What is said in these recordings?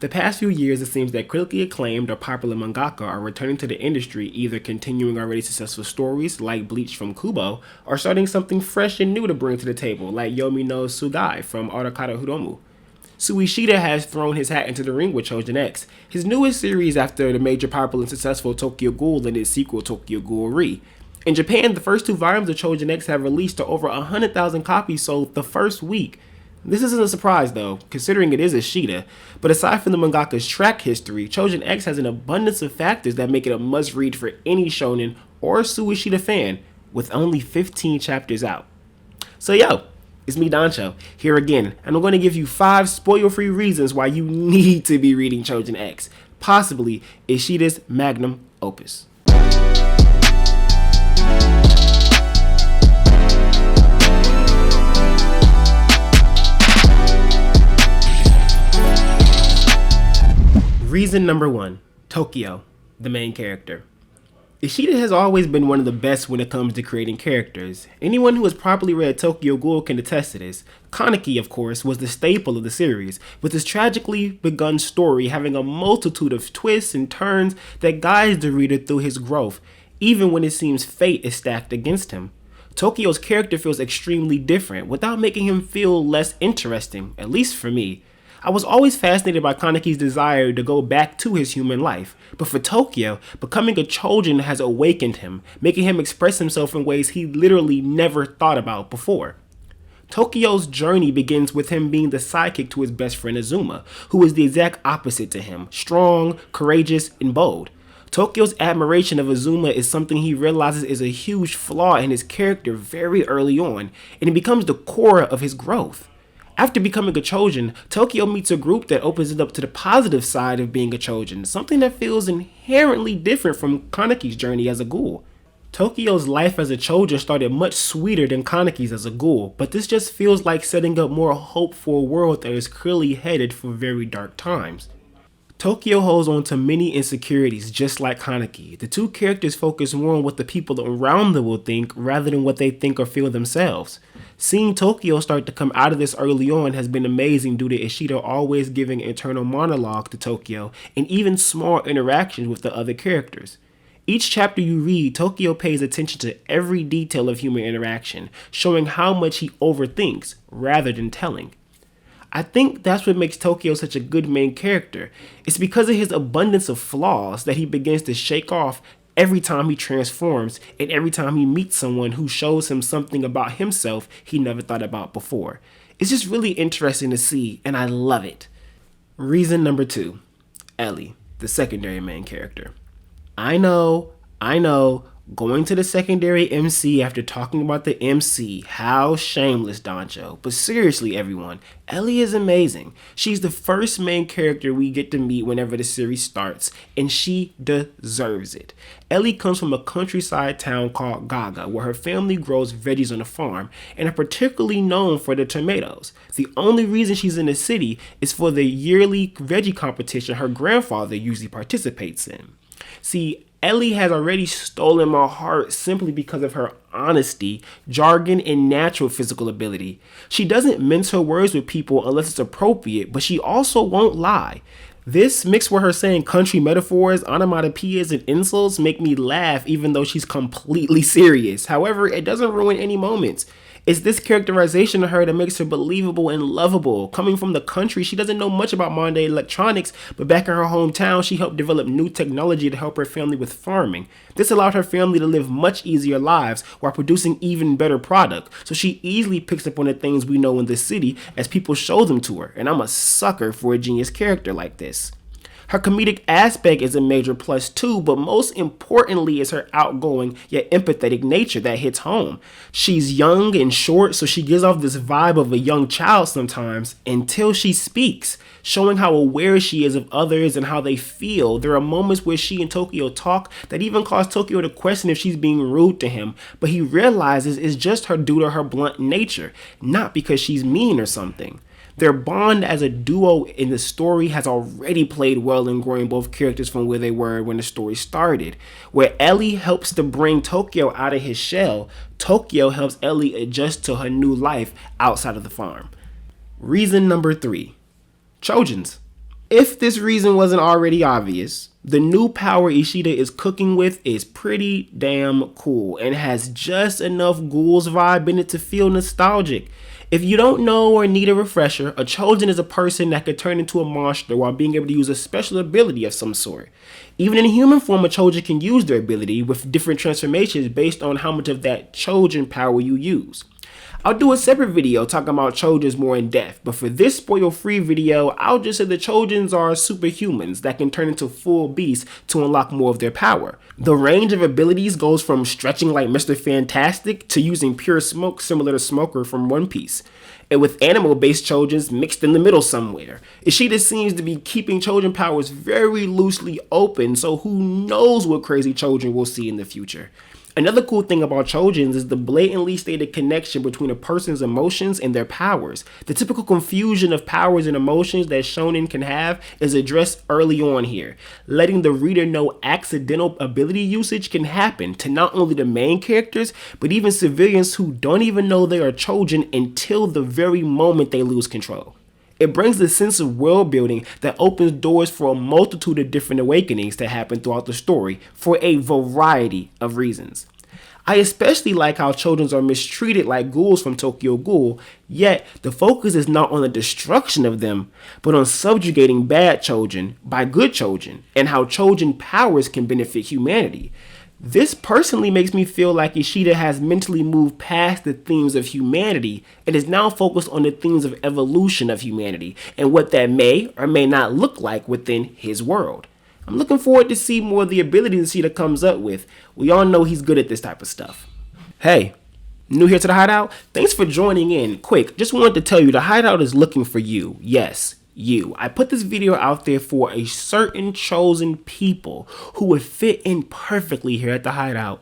The past few years, it seems that critically acclaimed or popular mangaka are returning to the industry, either continuing already successful stories like Bleach from Kubo, or starting something fresh and new to bring to the table, like Yomi no Tsugai from Arakata Hiromu. Sui Ishida has thrown his hat into the ring with Choujin X, his newest series after the major popular and successful Tokyo Ghoul and its sequel Tokyo Ghoul Re. In Japan, the first two volumes of Choujin X have released to over 100,000 copies sold the first week. This isn't a surprise though, considering it is Ishida, but aside from the mangaka's track history, Choujin X has an abundance of factors that make it a must-read for any shonen or Sui Ishida fan, with only 15 chapters out. So yo, it's me Danchou, here again, and I'm going to give you 5 spoiler-free reasons why you need to be reading Choujin X, possibly Ishida's Magnum Opus. Reason number 1, Tokio, the main character. Ishida has always been one of the best when it comes to creating characters. Anyone who has properly read Tokyo Ghoul can attest to this. Kaneki, of course, was the staple of the series, with his tragically begun story having a multitude of twists and turns that guides the reader through his growth, even when it seems fate is stacked against him. Tokio's character feels extremely different, without making him feel less interesting, at least for me. I was always fascinated by Kaneki's desire to go back to his human life, but for Tokio, becoming a Choujin has awakened him, making him express himself in ways he literally never thought about before. Tokio's journey begins with him being the sidekick to his best friend Azuma, who is the exact opposite to him, strong, courageous, and bold. Tokio's admiration of Azuma is something he realizes is a huge flaw in his character very early on, and it becomes the core of his growth. After becoming a Choujin, Tokio meets a group that opens it up to the positive side of being a Choujin, something that feels inherently different from Kaneki's journey as a ghoul. Tokio's life as a Choujin started much sweeter than Kaneki's as a ghoul, but this just feels like setting up more hope for a world that is clearly headed for very dark times. Tokio holds on to many insecurities just like Kaneki. The two characters focus more on what the people around them will think rather than what they think or feel themselves. Seeing Tokio start to come out of this early on has been amazing due to Ishida always giving internal monologue to Tokio and even small interactions with the other characters. Each chapter you read, Tokio pays attention to every detail of human interaction, showing how much he overthinks rather than telling. I think that's what makes Tokio such a good main character. It's because of his abundance of flaws that he begins to shake off every time he transforms and every time he meets someone who shows him something about himself he never thought about before. It's just really interesting to see, and I love it. Reason number 2, Ellie, the secondary main character. I know, going to the secondary MC after talking about the MC, how shameless, Danchou. But seriously, everyone, Ellie is amazing. She's the first main character we get to meet whenever the series starts, and she deserves it. Ellie comes from a countryside town called Gaga, where her family grows veggies on a farm, and are particularly known for their tomatoes. The only reason she's in the city is for the yearly veggie competition her grandfather usually participates in. See, Ellie has already stolen my heart simply because of her honesty, jargon, and natural physical ability. She doesn't mince her words with people unless it's appropriate, but she also won't lie. This, mixed with her saying country metaphors, onomatopoeias, and insults, make me laugh even though she's completely serious. However, it doesn't ruin any moments. It's this characterization of her that makes her believable and lovable. Coming from the country, she doesn't know much about modern day electronics, but back in her hometown, she helped develop new technology to help her family with farming. This allowed her family to live much easier lives while producing even better product, so she easily picks up on the things we know in the city as people show them to her, and I'm a sucker for a genius character like this. Her comedic aspect is a major plus too, but most importantly is her outgoing yet empathetic nature that hits home. She's young and short, so she gives off this vibe of a young child sometimes until she speaks, showing how aware she is of others and how they feel. There are moments where she and Tokio talk that even cause Tokio to question if she's being rude to him, but he realizes it's just her due to her blunt nature, not because she's mean or something. Their bond as a duo in the story has already played well in growing both characters from where they were when the story started. Where Ellie helps to bring Tokio out of his shell, Tokio helps Ellie adjust to her new life outside of the farm. Reason number 3, Trojans. If this reason wasn't already obvious, the new power Ishida is cooking with is pretty damn cool and has just enough ghouls vibe in it to feel nostalgic. If you don't know or need a refresher, a Choujin is a person that could turn into a monster while being able to use a special ability of some sort. Even in human form, a Choujin can use their ability with different transformations based on how much of that Choujin power you use. I'll do a separate video talking about Choujins more in depth, but for this spoil-free video, I'll just say the Choujins are superhumans that can turn into full beasts to unlock more of their power. The range of abilities goes from stretching like Mr. Fantastic to using pure smoke similar to Smoker from One Piece. And with animal-based Choujins mixed in the middle somewhere. Ishida seems to be keeping Choujin powers very loosely open, so who knows what crazy Choujin we'll see in the future. Another cool thing about Choujins is the blatantly stated connection between a person's emotions and their powers. The typical confusion of powers and emotions that shonen can have is addressed early on here, letting the reader know accidental ability usage can happen to not only the main characters, but even civilians who don't even know they are Choujin until the very moment they lose control. It brings a sense of world building that opens doors for a multitude of different awakenings to happen throughout the story for a variety of reasons. I especially like how Choujins are mistreated like ghouls from Tokyo Ghoul, yet the focus is not on the destruction of them, but on subjugating bad Choujin by good Choujin, and how Choujin powers can benefit humanity. This personally makes me feel like Ishida has mentally moved past the themes of humanity and is now focused on the themes of evolution of humanity and what that may or may not look like within his world. I'm looking forward to see more of the abilities Ishida comes up with. We all know he's good at this type of stuff. Hey, new here to the Hideout? Thanks for joining in. Quick, just wanted to tell you the Hideout is looking for you. Yes, you. I put this video out there for a certain chosen people who would fit in perfectly here at the Hideout.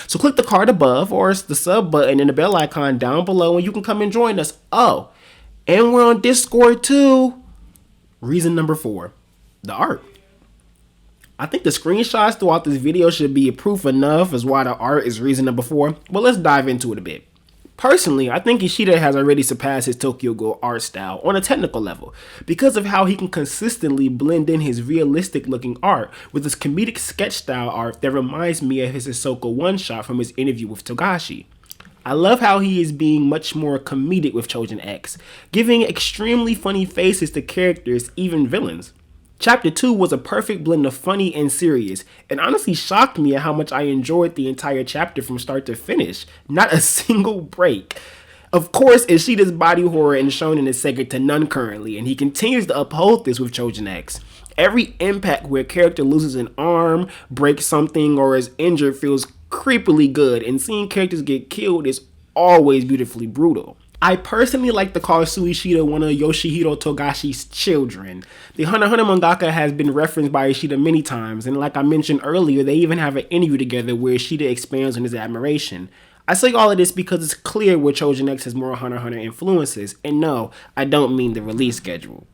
So click the card above or the sub button and the bell icon down below and you can come and join us. Oh, and we're on Discord too. Reason number 4, the art. I think the screenshots throughout this video should be proof enough as why the art is reason number 4, but let's dive into it a bit. Personally, I think Ishida has already surpassed his Tokyo Ghoul art style on a technical level because of how he can consistently blend in his realistic looking art with his comedic sketch style art that reminds me of his Ahsoka one-shot from his interview with Togashi. I love how he is being much more comedic with Choujin X, giving extremely funny faces to characters, even villains. Chapter 2 was a perfect blend of funny and serious, and honestly shocked me at how much I enjoyed the entire chapter from start to finish. Not a single break. Of course, Ishida's body horror and shonen is second to none currently, and he continues to uphold this with Choujin X. Every impact where a character loses an arm, breaks something, or is injured feels creepily good, and seeing characters get killed is always beautifully brutal. I personally like to call Sui Ishida one of Yoshihiro Togashi's children. The Hunter x Hunter mangaka has been referenced by Ishida many times, and like I mentioned earlier, they even have an interview together where Ishida expands on his admiration. I say all of this because it's clear where Choujin X has more Hunter x Hunter influences, and no, I don't mean the release schedule.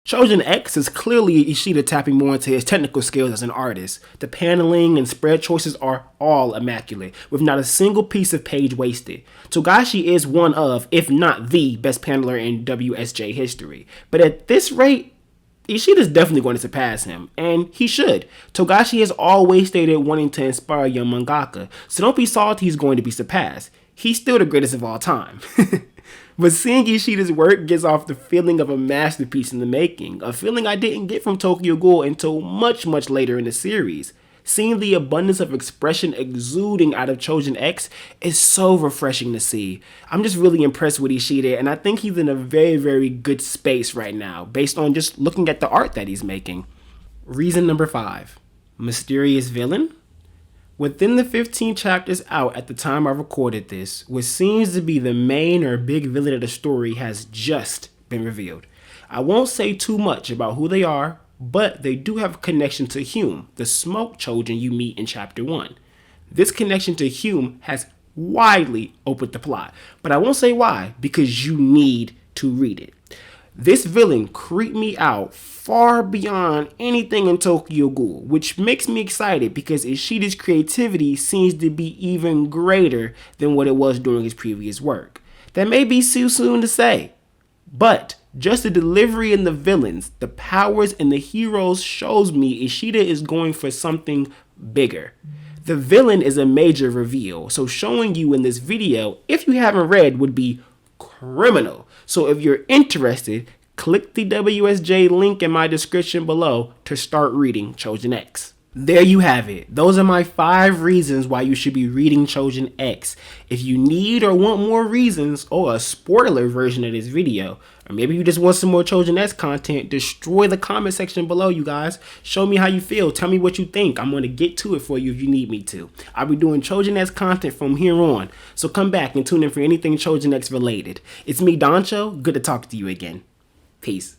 Choujin X is clearly Ishida tapping more into his technical skills as an artist. The paneling and spread choices are all immaculate, with not a single piece of page wasted. Togashi is one of, if not the, best paneler in WSJ history. But at this rate, Ishida's definitely going to surpass him, and he should. Togashi has always stated wanting to inspire young mangaka, so don't be salty he's going to be surpassed. He's still the greatest of all time. But seeing Ishida's work gives off the feeling of a masterpiece in the making, a feeling I didn't get from Tokyo Ghoul until much later in the series. Seeing the abundance of expression exuding out of Choujin X is so refreshing to see. I'm just really impressed with Ishida, and I think he's in a very good space right now, based on just looking at the art that he's making. Reason number 5, mysterious villain? Within the 15 chapters out at the time I recorded this, what seems to be the main or big villain of the story has just been revealed. I won't say too much about who they are, but they do have a connection to Hume, the smoke Choujin you meet in chapter 1. This connection to Hume has widely opened the plot, but I won't say why, because you need to read it. This villain creeped me out far beyond anything in Tokyo Ghoul, which makes me excited because Ishida's creativity seems to be even greater than what it was during his previous work. That may be too soon to say, but Just the delivery and the villains, the powers and the heroes shows me Ishida is going for something bigger. The villain is a major reveal, so showing you in this video, if you haven't read, would be criminal. So if you're interested, click the WSJ link in my description below to start reading Choujin X. There you have it. Those are my 5 reasons why you should be reading Choujin X. If you need or want more reasons or a spoiler version of this video, or maybe you just want some more Choujin X content, destroy the comment section below, you guys. Show me how you feel. Tell me what you think. I'm going to get to it for you if you need me to. I'll be doing Choujin X content from here on, so come back and tune in for anything Choujin X related. It's me, Danchou. Good to talk to you again. Peace.